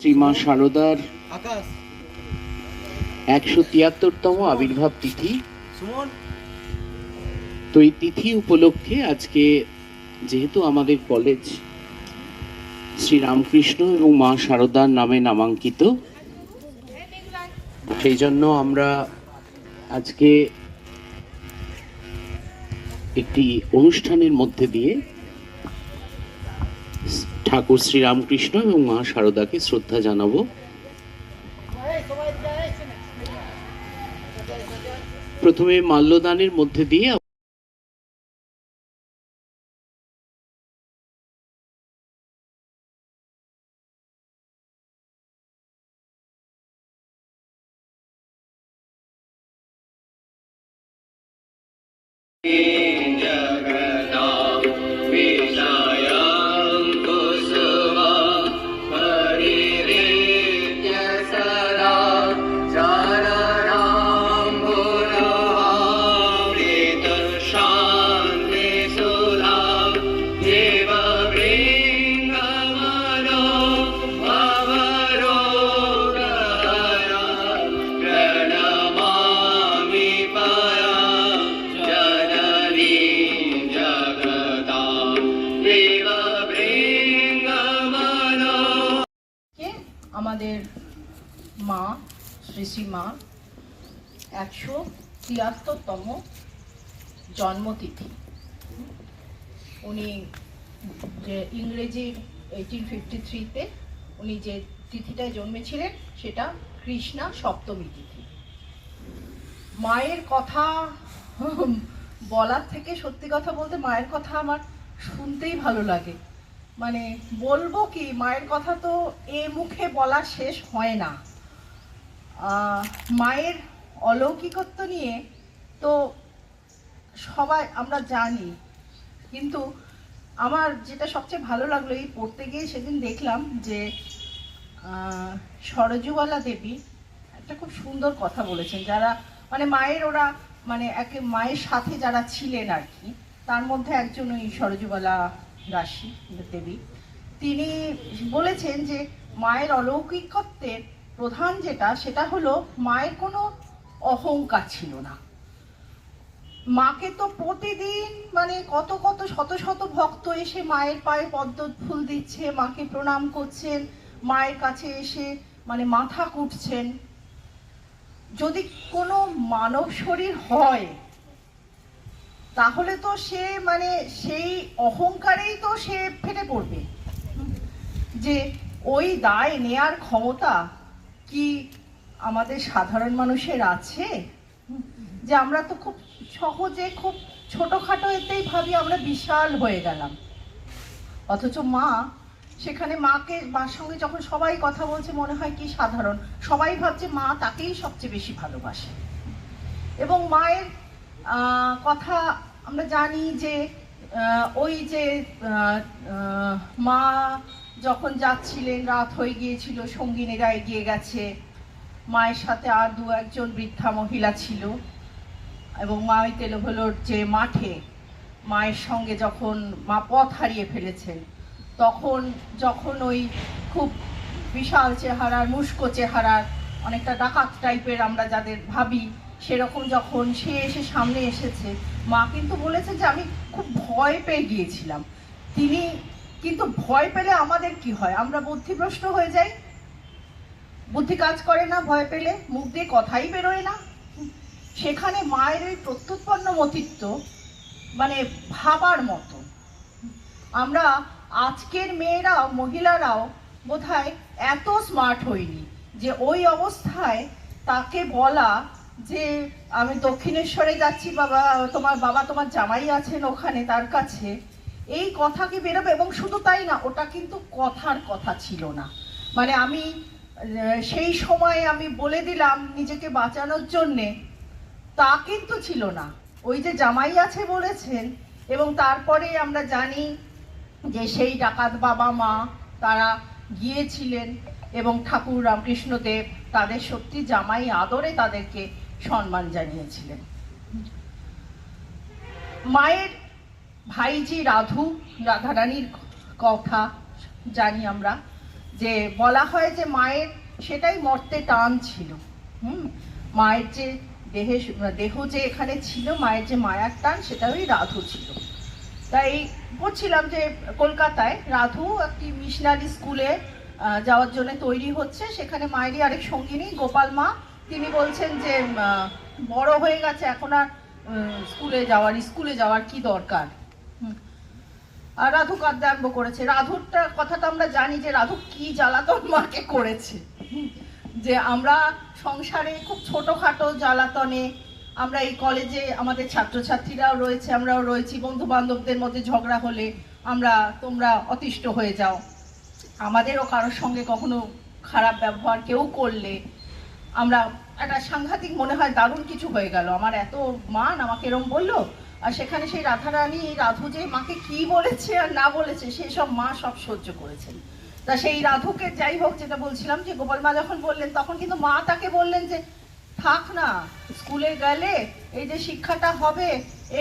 শ্রীমা শারদার 173তম আবির্ভাব তিথি। তো এই তিথি উপলক্ষে আজকে যেহেতু আমাদের কলেজ শ্রী রামকৃষ্ণ এবং মা শারদার নামে নামাঙ্কিত, সেই জন্য আমরা আজকে একটি অনুষ্ঠানের মধ্যে দিয়ে ঠাকুর শ্রী রামকৃষ্ণ এবং মা শারদাকে শ্রদ্ধা জানাবো। প্রথমে মাল্যদানের মধ্যে দিয়ে আমাদের মা শ্রী শ্রী মা 173তম জন্মতিথি। উনি যে ইংরেজির 1853-তে উনি যে তিথিটায় জন্মেছিলেন সেটা কৃষ্ণা সপ্তমী তিথি। মায়ের কথা বলার থেকে সত্যি কথা বলতে মায়ের কথা আমার শুনতেই ভালো লাগে। মানে বলবো কি, মায়ের কথা তো এ মুখে বলা শেষ হয় না। মায়ের অলৌকিকত্ব নিয়ে তো সবাই আমরা জানি, কিন্তু আমার যেটা সবচেয়ে ভালো লাগলো, এই পড়তে গিয়ে সেদিন দেখলাম যে সরজুবালা দেবী একটা খুব সুন্দর কথা বলেছেন। যারা মানে মায়ের ওরা মানে একে মায়ের সাথে যারা ছিলেন আর কি, তার মধ্যে একজন ওই সরজুবালা দাসী দেবী, তিনি বলেছেন যে মায়ের অলৌকিকত্বের প্রধান যেটা সেটা হলো মায়ের কোনো অহংকার ছিল না। মাকে তো প্রতিদিন মানে কত কত শত শত ভক্ত এসে মায়ের পায়ে পদ্ম ফুল দিচ্ছে, মাকে প্রণাম করছেন, মায়ের কাছে এসে মানে মাথা কুটছেন। যদি কোনো মানব শরীর হয় তাহলে তো সে মানে সেই অহংকারেই তো সে ফেটে পড়বে, যে ওই দায় নেয়ার ক্ষমতা কি আমাদের সাধারণ মানুষের আছে? যে আমরা তো খুব সহজে খুব ছোটখাটো এতেই ভাবি আমরা বিশাল হয়ে গেলাম, অথচ মা সেখানে মার সঙ্গে যখন সবাই কথা বলছে মনে হয় কি সাধারণ, সবাই ভাবছে মা তাকেই সবচেয়ে বেশি ভালোবাসে। এবং মায়ের কথা আমরা জানি যে ওই যে মা যখন যাচ্ছিলেন রাত হয়ে গিয়েছিল, সঙ্গিনীরা এগিয়ে গেছে, মায়ের সাথে আর দু একজন বৃদ্ধা মহিলা ছিল, এবং মা ওই তেলভেলোর যে মাঠে মায়ের সঙ্গে যখন মা পথ হারিয়ে ফেলেছেন, তখন যখন ওই খুব বিশাল চেহারার মুস্কো চেহারার অনেকটা ডাকাত টাইপের আমরা যাদের ভাবি, সেরকম যখন সে এসে সামনে এসেছে, মা কিন্তু বলেছে যে আমি খুব ভয় পেয়ে গিয়েছিলাম। তিনি কিন্তু ভয় পেলে আমাদের কি হয়, আমরা বুদ্ধিভ্রষ্ট হয়ে যাই, বুদ্ধি কাজ করে না, ভয় পেলে মুখ দিয়ে কথাই বেরোয় না। সেখানে মায়ের ওই প্রত্যুৎপন্ন মতিত্ব মানে ভাবার মতো। আমরা আজকের মেয়েরাও মহিলারাও বোধহয় এত স্মার্ট হইনি যে ওই অবস্থায় তাকে বলা যে আমি দক্ষিণেশ্বরে যাচ্ছি, বাবা তোমার জামাই আছেন ওখানে তার কাছে, এই কথা কি বেরোবে? এবং শুধু তাই না, ওটা কিন্তু কথার কথা ছিল না। মানে আমি সেই সময় আমি বলে দিলাম নিজেকে বাঁচানোর জন্যে, তা কিন্তু ছিল না। ওই যে জামাই আছে বলেছেন, এবং তারপরে আমরা জানি যে সেই ডাকাত বাবা মা তারা গিয়েছিলেন এবং ঠাকুর রামকৃষ্ণদেব তাদের সত্যি জামাই আদরে তাদেরকে সম্মান জানিয়েছিলেন। মায়ের ভাইজি রাধারানীর কথা জানি আমরা, যে বলা হয় যে মায়ের সেটাই মর্তে টান ছিল। মায়ের যে দেহ যে এখানে ছিল, মায়ের যে মায়ার টান, সেটা ওই রাধু ছিল। তাই বলছিলাম যে কলকাতায় রাধু একটি মিশনারি স্কুলে যাওয়ার জন্য তৈরি হচ্ছে। সেখানে মায়েরই আরেক সঙ্গিনী গোপাল মা, তিনি বলছেন যে বড় হয়ে গেছে, এখন আর স্কুলে যাওয়ার কি দরকার। আর রাধু কাঁদতে আরম্ভ করেছে। রাধুরটা কথাটা আমরা জানি যে রাধু কি জ্বালাতন মাকে করেছে, যে আমরা সংসারে খুব ছোটখাটো জ্বালাতনে, আমরা এই কলেজে আমাদের ছাত্রছাত্রীরাও রয়েছে, আমরাও রয়েছি, বন্ধু বান্ধবদের মধ্যে ঝগড়া হলে তোমরা অতিষ্ঠ হয়ে যাও, আমাদেরও কারোর সঙ্গে কখনো খারাপ ব্যবহার কেউ করলে আমরা একটা সাংঘাতিক মনে হয় দারুণ কিছু হয়ে গেল, আমার এত মান, আমাকে এরম বললো। আর সেখানে সেই রাধু যে মাকে কি বলেছে আর না বলেছে সেসব মা সব সহ্য করেছেন। তা সেই রাধুকে যাই হোক, যেটা বলছিলাম যে গোপাল মা যখন বললেন, তখন কিন্তু মা তাকে বললেন যে থাক না, স্কুলে গেলে এই যে শিক্ষাটা হবে,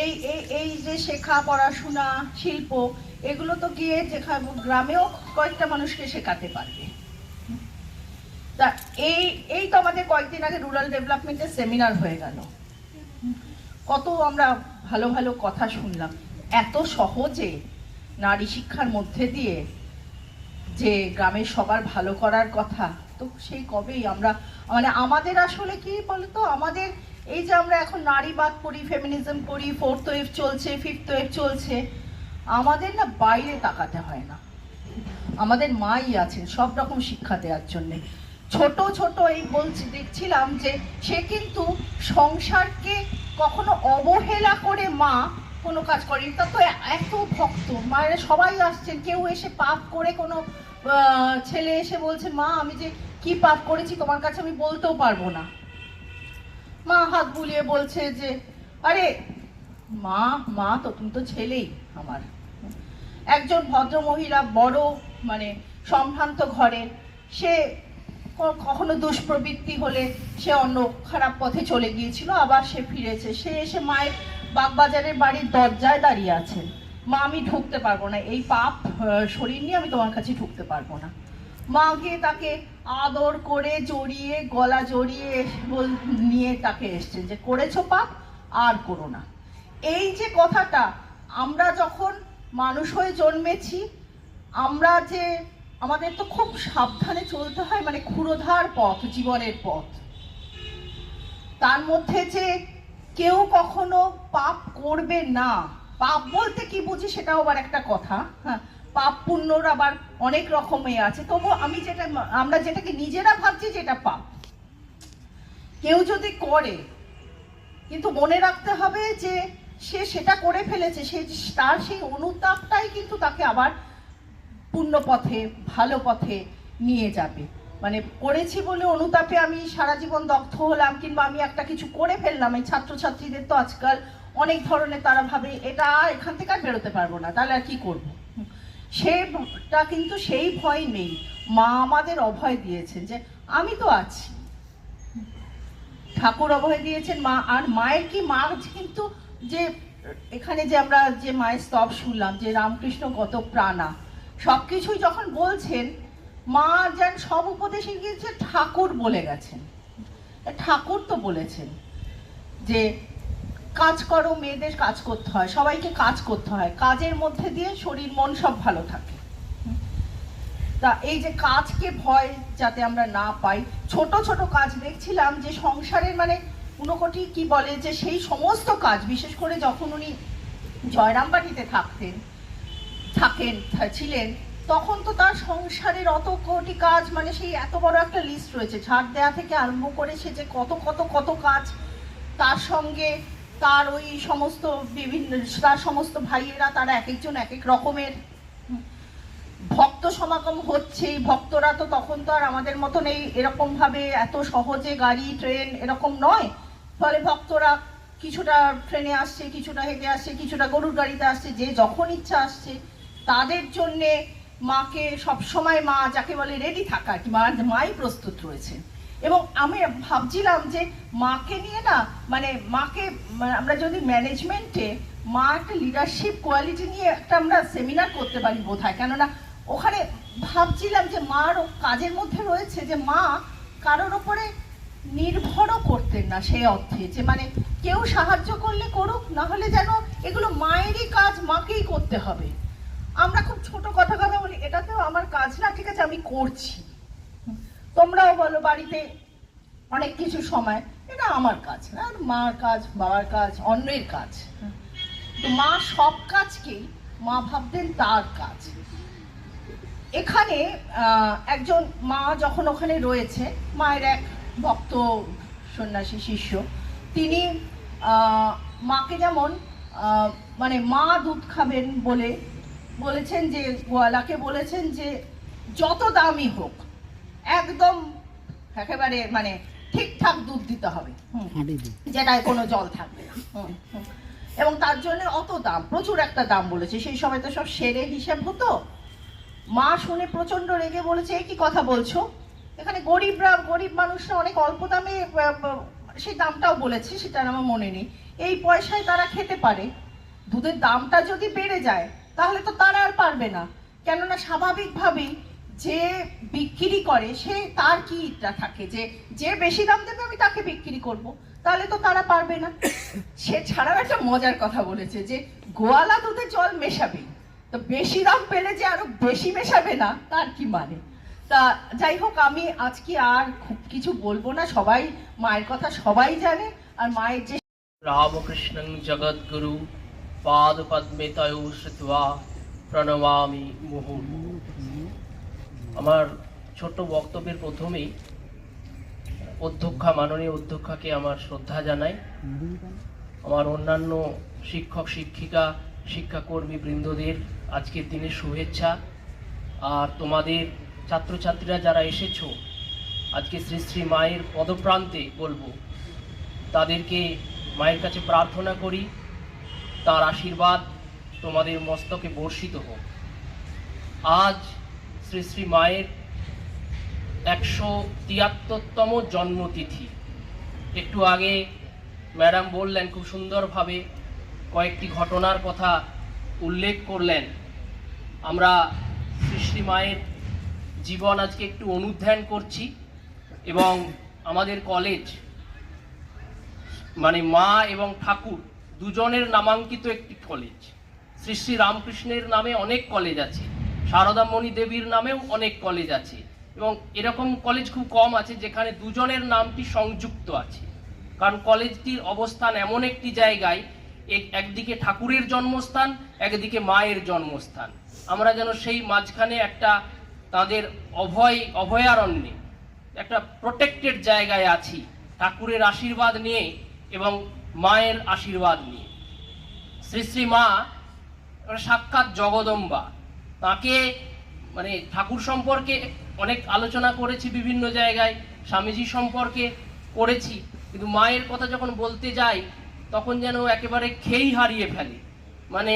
এই এই এই যে শেখা, পড়াশোনা, শিল্প, এগুলো তো গিয়ে গ্রামেও কয়েকটা মানুষকে শেখাতে পারবে। তা এই তো আমাদের কয়েকদিন আগে রুরাল ডেভেলপমেন্টের সেমিনার হয়ে গেল, কত আমরা ভালো ভালো কথা শুনলাম। এত সহজে নারী শিক্ষার মধ্যে দিয়ে যে গ্রামের সবার ভালো করার কথা, তো সেই কবেই আমরা আমাদের আসলে কি বলতো, আমাদের এই যে আমরা এখন নারীবাদ করি, ফেমিনিজম করি, 4th ওয়েভ চলছে, 5th ওয়েভ চলছে, আমাদের না বাইরে তাকাতে হয় না, আমাদের মাই আছেন সব রকম শিক্ষা দেওয়ার জন্যে। ছোট ছোট এই দেখছিলাম যে সে কিন্তু সংসারকে কখনো অবহেলা করে মা কোনো কাজ করেনি। তা তো এত ভক্ত মায়ের সবাই আসছেন, কেউ এসে পাপ করে, কোনো ছেলে এসে বলছে মা আমি যে কি পাপ করেছি তোমার কাছে আমি বলতেও পারবো না, মা হাত বুলিয়ে বলছে যে আরে মা তো তুমি তো ছেলেই আমার। একজন ভদ্র মহিলা, বড় সম্ভ্রান্ত ঘরের, সে কখনো দুষ্প্রবৃত্তি হলে সে অন্য খারাপ পথে চলে গিয়েছিল, আবার সে ফিরেছে, সে এসে মায়ের বাগবাজারের বাড়ির দরজায় দাঁড়িয়ে আছেন, মা আমি ঢুকতে পারবো না, এই পাপ শরীর নিয়ে আমি তোমার কাছে ঢুকতে পারবো না। মা গিয়ে তাকে আদর করে জড়িয়ে, গলা জড়িয়ে নিয়ে তাকে এসছেন যে করেছো পাপ আর করো না। এই যে কথাটা, আমরা যখন মানুষ হয়ে জন্মেছি, আমরা যে আমাদের তো খুব সাবধানে চলতে হয়, ক্ষুরোধার পথ, জীবনের পথ, তার মধ্যে যে কেউ কখনো পাপ করবে না। পাপ বলতে কি বুঝি সেটাও আবার একটা কথা, হ্যাঁ, পাপ পুণ্যর আবার অনেক রকমের আছে। তবু আমরা যেটাকে নিজেরা ভাবছি যেটা পাপ, কেউ যদি করে, কিন্তু মনে রাখতে হবে যে সে সেটা করে ফেলেছে, তার সেই অনুতাপটাই কিন্তু তাকে আবার পূর্ণ পথে, ভালো পথে নিয়ে যাবে। করেছি বলে অনুতাপে আমি সারা জীবন দগ্ধ হলাম, কিংবা আমি একটা কিছু করে ফেললাম। এই ছাত্রছাত্রীদের তো আজকাল অনেক ধরনের, তারা ভাবে এটা এখান থেকে আর বেরোতে পারবো না, তাহলে আর কি করবো। সেটা কিন্তু সেই ভয় নেই, মা আমাদের অভয় দিয়েছেন যে আমি তো আছি, ঠাকুর অভয় দিয়েছেন মা। আর মায়ের কি, মা কিন্তু যে এখানে যে আমরা যে মায়ের স্তব শুনলাম যে রামকৃষ্ণ গত প্রাণা, সবকিছুই যখন বলছেন, মা যেন সব উপদেশে গিয়েছে ঠাকুর বলে গেছেন। ঠাকুর তো বলেছেন যে কাজ করো, মেয়েদের কাজ করতে হয়, সবাইকে কাজ করতে হয়, কাজের মধ্যে দিয়ে শরীর মন সব ভালো থাকে। তা এই যে কাজকে ভয় যাতে আমরা না পাই, ছোট ছোট কাজ দেখছিলাম যে সংসারের ঊনকোটি কি বলে যে সেই সমস্ত কাজ, বিশেষ করে যখন উনি জয়রামবাটিতে ছিলেন, তখন তো তার সংসারের অত কোটি কাজ, সেই এত বড় একটা লিস্ট রয়েছে, ঝাড় দেওয়া থেকে আরম্ভ করে সে যে কত কত কত কাজ, তার সঙ্গে তার ওই সমস্ত তার সমস্ত ভাইয়েরা, তারা এক একজন এক এক রকমের ভক্ত সমাগম হচ্ছে। ভক্তরা তো তখন তো আর আমাদের মতন এরকম ভাবে এত সহজে গাড়ি ট্রেন এরকম নয়, ফলে ভক্তরা কিছুটা ট্রেনে আসছে, কিছুটা হেঁটে আসছে, কিছুটা গরুর গাড়িতে আসছে, যে যখন ইচ্ছা আসছে। তাদের জন্যে মাকে সবসময়, মা যাকে বলে রেডি থাকা, কি মাই প্রস্তুত রয়েছে। এবং আমি ভাবছিলাম যে মাকে নিয়ে না, মাকে আমরা যদি ম্যানেজমেন্টে মা একটা লিডারশিপ কোয়ালিটি নিয়ে একটা আমরা সেমিনার করতে পারি বোধ হয়, কেননা ওখানে ভাবছিলাম যে মার কাজের মধ্যে রয়েছে যে মা কারোর ওপরে নির্ভরও করতেন না, সেই অর্থে যে মানে কেউ সাহায্য করলে করুক, না হলে যেন এগুলো মায়েরই কাজ, মাকেই করতে হবে। আমরা খুব ছোট কথা বলি, এটাতেও আমার কাজ না, ঠিক আছে আমি করছি। তোমরাও বলো বাড়িতে অনেক কিছু সময় এটা আমার কাজ না, মার কাজ, বাবার কাজ, অন্যের কাজ। তো মা সব কাজকেই মা ভাবতেন তার কাজ। এখানে একজন মা যখন ওখানে রয়েছে, মায়ের এক ভক্ত সন্ন্যাসী শিষ্য, তিনি মাকে যেমন মানে মা দুধ খাবেন বলে বলেছেন, যে গোয়ালাকে বলেছেন যে যত দামি হোক একদম একেবারে মানে ঠিকঠাক দুধ দিতে হবে, যেটায় কোনো জল থাকবে না, এবং তার জন্য অত দাম, প্রচুর একটা দাম বলেছে। সেই সময় তো সব সেরে হিসাব হতো। মা শুনে প্রচন্ড রেগে বলেছে, এ কি কথা বলছো, এখানে গরিব মানুষরা অনেক অল্প দামে, সেই দামটাও বলেছে, সেটা আমার মনে নেই, এই পয়সায় তারা খেতে পারে। দুধের দামটা যদি বেড়ে যায় তাহলে তো তারা আর পারবে না, কেননা স্বাভাবিকভাবেই যে বিক্রি করে সে তার কি ইচ্ছা থাকে যে যে বেশি দাম দেবে আমি তাকে বিক্রি করব, তাহলে তো তারা পারবে না। সে ছাড়াও একটা মজার কথা বলেছে যে গোয়ালা দুধে জল মেশাবে, তো বেশি দাম পেলে যে আরো বেশি মেশাবে না তার কি মানে। তা যাই হোক, আমি আজকে আর খুব কিছু বলবো না, সবাই মায়ের কথা সবাই জানে। আর মায়ের যে রামকৃষ্ণং জগদ্গুরু পাদ পদ্মে তয়ো শ্রুত্বা প্রণমামি মুহুর্মুহু। আমার ছোট্ট বক্তব্যের প্রথমেই মাননীয় অধ্যক্ষাকে আমার শ্রদ্ধা জানাই, আমার অন্যান্য শিক্ষক শিক্ষিকা শিক্ষাকর্মী বৃন্দদের আজকের দিনে শুভেচ্ছা। আর তোমাদের ছাত্রছাত্রীরা যারা এসেছো আজকে শ্রী শ্রী মায়ের পদপ্রান্তে, বলবো তাদেরকে মায়ের কাছে প্রার্থনা করি তার আশীর্বাদ তোমাদের মস্তকে বর্ষিত হোক। আজ শ্রী শ্রী মায়ের 173তম জন্মতিথি। একটু আগে ম্যাডাম বললেন, খুব সুন্দরভাবে কয়েকটি ঘটনার কথা উল্লেখ করলেন। আমরা শ্রী শ্রী মায়ের জীবন আজকে একটু অনুধ্যান করছি, এবং আমাদের কলেজ মানে মা এবং ঠাকুর দুজনের নামাঙ্কিত একটি কলেজ। শ্রী শ্রী রামকৃষ্ণের নামে অনেক কলেজ আছে, শারদামণি দেবীর নামেও অনেক কলেজ আছে, এবং এরকম কলেজ খুব কম আছে যেখানে দুজনের নামটি সংযুক্ত আছে। কারণ কলেজটির অবস্থান এমন একটি জায়গায়, একদিকে ঠাকুরের জন্মস্থান, একদিকে মায়ের জন্মস্থান। আমরা যেন সেই মাঝখানে একটা তাদের অভয়ারণ্যে একটা প্রোটেক্টেড জায়গায় আছি, ঠাকুরের আশীর্বাদ নিয়ে এবং মায়ের আশীর্বাদ নিয়ে। শ্রী শ্রী মা সাক্ষাৎ জগদম্বা, তাকে মানে ঠাকুর সম্পর্কে অনেক আলোচনা করেছি বিভিন্ন জায়গায়, স্বামীজি সম্পর্কে করেছি, কিন্তু মায়ের কথা যখন বলতে যাই তখন যেন একেবারে খেই হারিয়ে ফেলে। মানে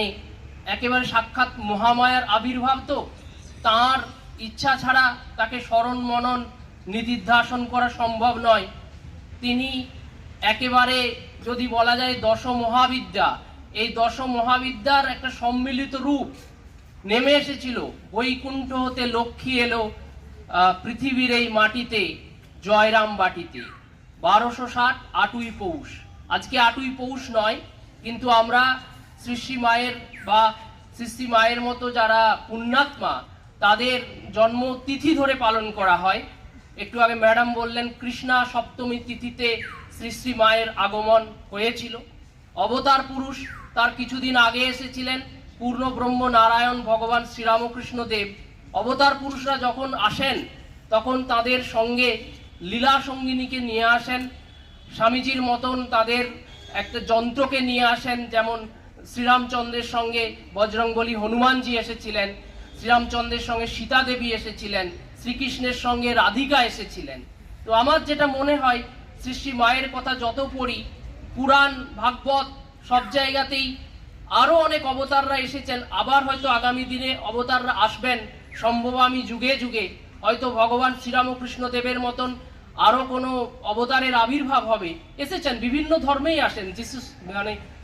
একেবারে সাক্ষাৎ মহামায়ার আবির্ভাব, তো তার ইচ্ছা ছাড়া তাকে স্মরণ মনন নিদিধ্যাসন করা সম্ভব নয়। তিনি একেবারে যদি বলা যায় দশ মহাবিদ্যা, এই দশ মহাবিদ্যার একটা সম্মিলিত রূপ নেমে এসেছিল। বৈকুণ্ঠ হতে লক্ষ্মী এলো পৃথিবীর এই মাটিতে জয়রাম বাটিতে। 1260 8ই পৌষ। আজকে 8ই পৌষ নয়, কিন্তু আমরা শ্রী শ্রী মায়ের বা শ্রী শ্রী মায়ের মতো যারা পুণ্যাত্মা তাদের জন্মতিথি ধরে পালন করা হয়। একটু আগে ম্যাডাম বললেন কৃষ্ণা সপ্তমী তিথিতে শ্রী শ্রী মায়ের আগমন হয়েছিল। অবতার পুরুষ তার কিছুদিন আগে এসেছিলেন পূর্ণ ব্রহ্ম নারায়ণ ভগবান শ্রীরামকৃষ্ণ দেব। অবতার পুরুষরা যখন আসেন তখন তাদের সঙ্গে লীলা সঙ্গিনীকে নিয়ে আসেন, স্বামীজির মতন তাদের একটা যন্ত্রকে নিয়ে আসেন। যেমন শ্রীরামচন্দ্রের সঙ্গে বজরংবলী হনুমানজি এসেছিলেন, শ্রীরামচন্দ্রের সঙ্গে সীতা দেবী এসেছিলেন, শ্রীকৃষ্ণের সঙ্গে রাধিকা এসেছিলেন। তো আমার যেটা মনে হয়, শ্রী শ্রী মায়ের কথা যত পড়ি, পুরাণ ভাগবত সব জায়গাতেই আরো অনেক অবতাররা এসেছেন, আবার হয়তো আগামী দিনে অবতাররা আসবেন, সম্ভবামী যুগে যুগে হয়তো ভগবান শ্রীরামকৃষ্ণ দেবের মতন আরো কোনো অবতারের আবির্ভাব হবে। এসেছেন, বিভিন্ন ধর্মেই আসেন,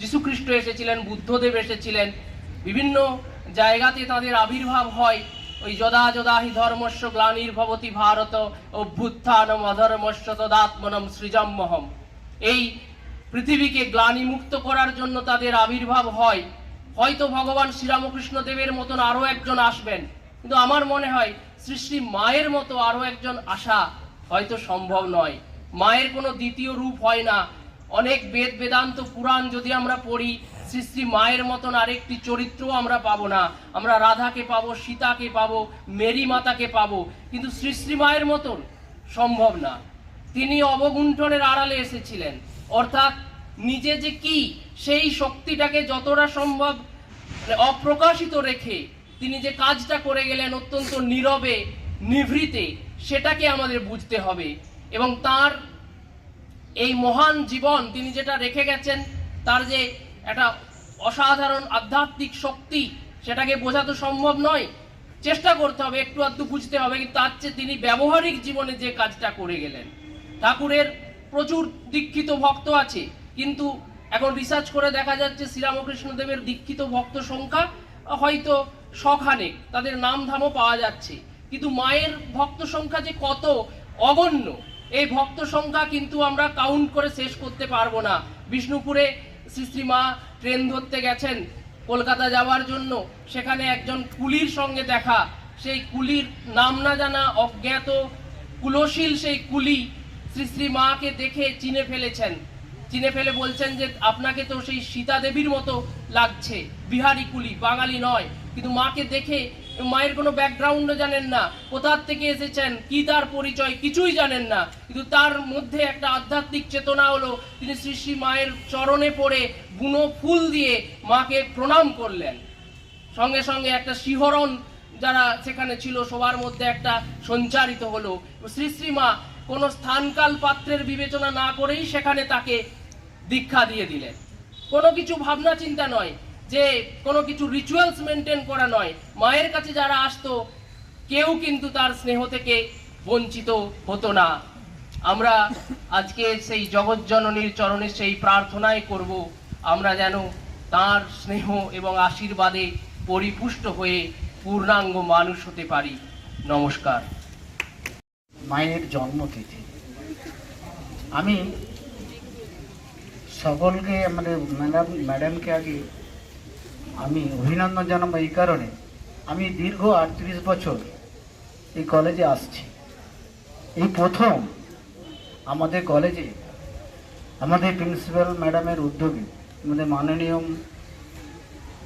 যিশু খ্রিস্ট এসেছিলেন, বুদ্ধদেব এসেছিলেন, বিভিন্ন জায়গাতে তাদের আবির্ভাব হয়। ওই যদা যদা হি ধর্মস্য গ্লানির্ভবতি ভারত অভ্যুত্থানম অধর্মস্য তদাত্মনম সৃজম্যহম। এই পৃথিবীকে গ্লানি মুক্ত করার জন্য তাদের আবির্ভাব হয়। হয়তো ভগবান শ্রীরামকৃষ্ণ দেবের মতন আরো একজন আসবেন, কিন্তু আমার মনে হয় শ্রী শ্রী মায়ের মতো আরো একজন আসা হয়তো সম্ভব নয়। মায়ের কোনো দ্বিতীয় রূপ হয় না। অনেক বেদ বেদান্ত পুরাণ যদি আমরা পড়ি, শ্রী শ্রী মায়ের মতন আরেকটি চরিত্র আমরা পাবো না। আমরা রাধাকে পাবো, সীতাকে পাবো, মেরি মাতাকে পাবো, কিন্তু শ্রী শ্রী মায়ের মতন সম্ভব না। তিনি অবগুণ্ঠনের আড়ালে এসেছিলেন, অর্থাৎ নিজে যে কি সেই শক্তিটাকে যতটা সম্ভব অপ্রকাশিত রেখে তিনি যে কাজটা করে গেলেন অত্যন্ত নীরবে নিভৃতে, সেটাকে আমাদের বুঝতে হবে। এবং তার এই মহান জীবন তিনি যেটা রেখে গেছেন, তার যে একটা অসাধারণ আধ্যাত্মিক শক্তি, সেটাকে বোঝা তো সম্ভব নয়। চেষ্টা করতে হবে, একটু আধটু বুঝতে হবে, কিন্তু তার চেয়ে তিনি ব্যবহারিক জীবনে যে কাজটা করে গেলেন। ঠাকুরের প্রচুর দীক্ষিত ভক্ত আছে, কিন্তু এখন রিসার্চ করে দেখা যাচ্ছে শ্রীরামকৃষ্ণ দেবের দীক্ষিত ভক্ত সংখ্যা হয়তো শখানেক, তাদের নাম ধামও পাওয়া যাচ্ছে, কিন্তু মায়ের ভক্ত সংখ্যা যে কত অগণ্য, এই ভক্ত সংখ্যা কিন্তু আমরা কাউন্ট করে শেষ করতে পারবো না। বিষ্ণুপুরে শ্রী শ্রী মা ট্রেন ধরতে গেছেন কলকাতা যাওয়ার জন্য, সেখানে একজন কুলির সঙ্গে দেখা। সেই কুলির নাম না জানা অজ্ঞাত কুলশীল সেই কুলি শ্রী শ্রী মাকে দেখে চিনে ফেলেছেন। চিনে ফেলে বলছেন যে আপনাকে তো সেই সীতা দেবীর মতো লাগছে। বিহারি কুলি, বাঙালি নয়, কিন্তু মাকে দেখে, মায়ের কোনো ব্যাকগ্রাউন্ডও জানেন না, কোথার থেকে এসেছেন, কি তার পরিচয়, কিছুই জানেন না, কিন্তু তার মধ্যে একটা আধ্যাত্মিক চেতনা হলো। তিনি শ্রী শ্রী মায়ের চরণে পড়ে বুনো ফুল দিয়ে মাকে প্রণাম করলেন। সঙ্গে সঙ্গে একটা শিহরণ যারা সেখানে ছিল সবার মধ্যে একটা সঞ্চারিত হলো। শ্রী শ্রী মা কোনো স্থানকাল পাত্রের বিবেচনা না করেই সেখানে তাকে দীক্ষা দিয়ে দিলেন। কোনো কিছু ভাবনা চিন্তা নয়, যে কোনো কিছু রিচুয়ালস মেনটেন করা নয়। মায়ের কাছে যারা আসতো কেউ কিন্তু তার স্নেহ থেকে বঞ্চিত হতো না। আমরা আজকে সেই জগৎজননীর চরণে সেই প্রার্থনাই করব, আমরা যেন তার স্নেহ এবং আশীর্বাদে পরিপুষ্ট হয়ে পূর্ণাঙ্গ মানুষ হতে পারি। নমস্কার। মায়ের জন্মতিথি আমি সকলকে, আমাদের ম্যাডামকে আগে আমি অভিনন্দন জানাবো। এই কারণে আমি দীর্ঘ 38 বছর এই কলেজে আসছি। এই প্রথম আমাদের কলেজে আমাদের প্রিন্সিপাল ম্যাডামের উদ্যোগে, আমাদের মাননীয়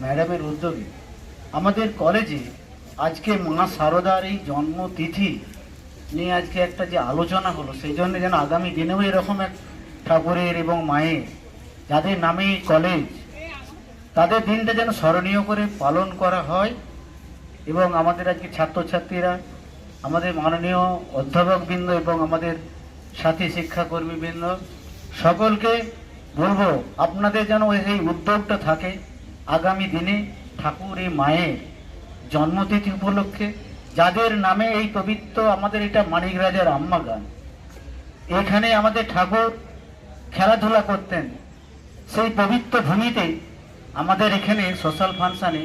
ম্যাডামের উদ্যোগে আমাদের কলেজে আজকে মা শারদার এই জন্মতিথি নিয়ে আজকে একটা যে আলোচনা হলো, সেই জন্য যেন আগামী দিনেও এরকম এক ঠাকুরের এবং মায়ের যাদের নামে কলেজ, তাদের দিনটা যেন স্মরণীয় করে পালন করা হয়। এবং আমাদের আজকে ছাত্রছাত্রীরা, আমাদের মাননীয় অধ্যাপকবৃন্দ এবং আমাদের সাথী শিক্ষাকর্মীবৃন্দ সকলকে বলবো, আপনাদের যেন এই উদ্যোগটা থাকে আগামী দিনে ঠাকুর এই মায়ের জন্মতিথি উপলক্ষে, যাদের নামে এই পবিত্র আমাদের এটা মানিক রাজার আম্মা গান, এখানে আমাদের ঠাকুর খেলাধুলা করতেন। সেই পবিত্র ভূমিতে আমাদের এখানে সোশ্যাল ফাংশনে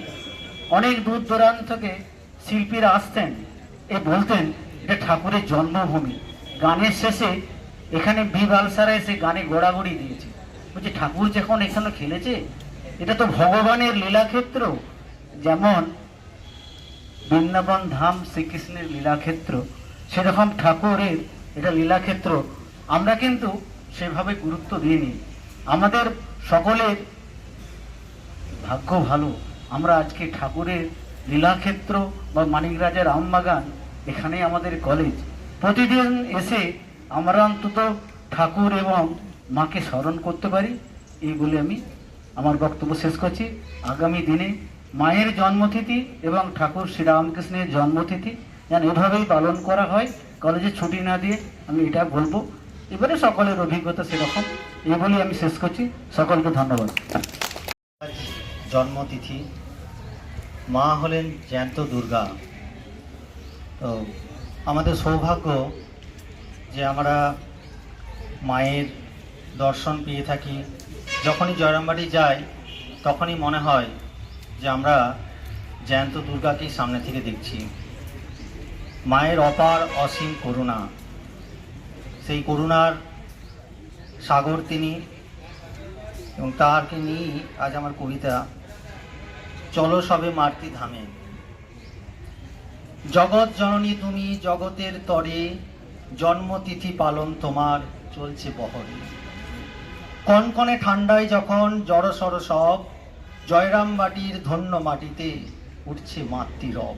অনেক দূর দূরান্ত থেকে শিল্পীরা আসতেন, এ বলতেন এটা ঠাকুরের জন্মভূমি। গানের শেষে এখানে বিবালসারা এসে গানে গোড়াগড়ি দিয়েছে, বলছে ঠাকুর যখন এখানে খেলেছে এটা তো ভগবানের লীলাক্ষেত্র। যেমন বৃন্দাবন ধাম শ্রীকৃষ্ণের লীলাক্ষেত্র, সেরকম ঠাকুরের এটা লীলাক্ষেত্র। আমরা কিন্তু সেভাবে গুরুত্ব দিইনি। আমাদের সকলের ভাগ্য ভালো, আমরা আজকে ঠাকুরের লীলাক্ষেত্র বা মানিক রাজার আমবাগান, এখানে আমাদের কলেজ। প্রতিদিন এসে আমরা অন্তত ঠাকুর এবং মাকে স্মরণ করতে পারি, এই বলে আমি আমার বক্তব্য শেষ করছি। আগামী দিনে মায়ের জন্মতিথি এবং ঠাকুর শ্রীরামকৃষ্ণের জন্মতিথি যেন এভাবেই পালন করা হয়, কলেজে ছুটি না দিয়ে, আমি এটা বলবো। এবারে সকলের অভিজ্ঞতা সেরকম, এই বলে আমি শেষ করছি। সকলকে ধন্যবাদ। জন্মতিথি, মা হলেন জ্যান্ত দুর্গা। তো আমাদের সৌভাগ্য যে আমরা মায়ের দর্শন পেয়ে থাকি। যখনই জয়রামবাটি যাই তখনই মনে হয় যে আমরা জ্যান্ত দুর্গাকেই সামনে থেকে দেখছি। মায়ের অপার অসীম করুণা, সেই করুণার সাগর তিনি, এবং তারকে নিয়েই আজ আমার কবিতা। চলো সবে মাতৃ ধামে। জগৎ জননী তুমি জগতের তরে, জন্মতিথি পালন তোমার চলছে বহরে। কনকনে ঠান্ডায় যখন জড়সড় সব, জয়রামবাটির ধন্য মাটিতে উঠছে মাতৃরব।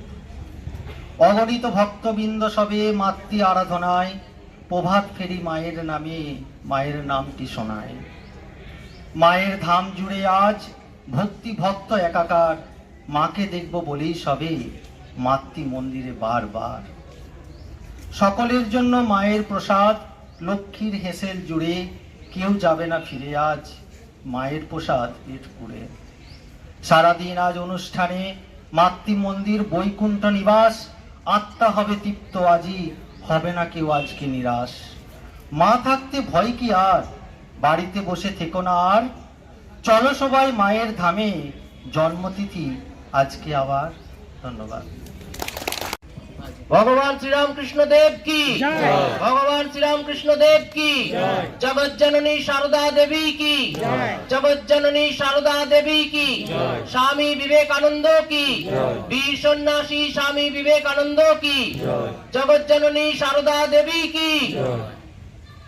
অগণিত ভক্তবৃন্দ সবে মাতৃ আরাধনায়, প্রভাত ফেরি মায়ের নামে মায়ের নামটি শোনায়। মায়ের ধাম জুড়ে আজ ভক্তি ভক্ত একাকার, মাকে দেখব বলেই সবে মাতৃ মন্দিরে বারবার। সকলের জন্য মায়ের প্রসাদ, লক্ষ্মীর হেসেল জুড়ে কেউ যাবে না ফিরে আজ মায়ের প্রসাদ পেট পুড়ে। সারাদিন আজ অনুষ্ঠানে মাতৃ মন্দির বৈকুণ্ঠ নিবাস, আত্মা হবে তৃপ্ত আজি, হবে না কেউ আজকে নিরাশ। মা থাকতে ভয় কি আর, বাড়িতে বসে থেকো না আর, চলো সবাই মায়ের ধামে, জন্মতিথি আজকে আবার। ধন্যবাদ। ভগবান শ্রীরামকৃষ্ণ দেব কি, ভগবান শ্রীরামকৃষ্ণ দেব কি, জগৎ জননী সারদা দেবী কি, জগৎ জননী সারদা দেবী কি, স্বামী বিবেকানন্দ কি, বীর সন্ন্যাসী স্বামী বিবেকানন্দ কি, জগৎ জননী সারদা দেবী কি।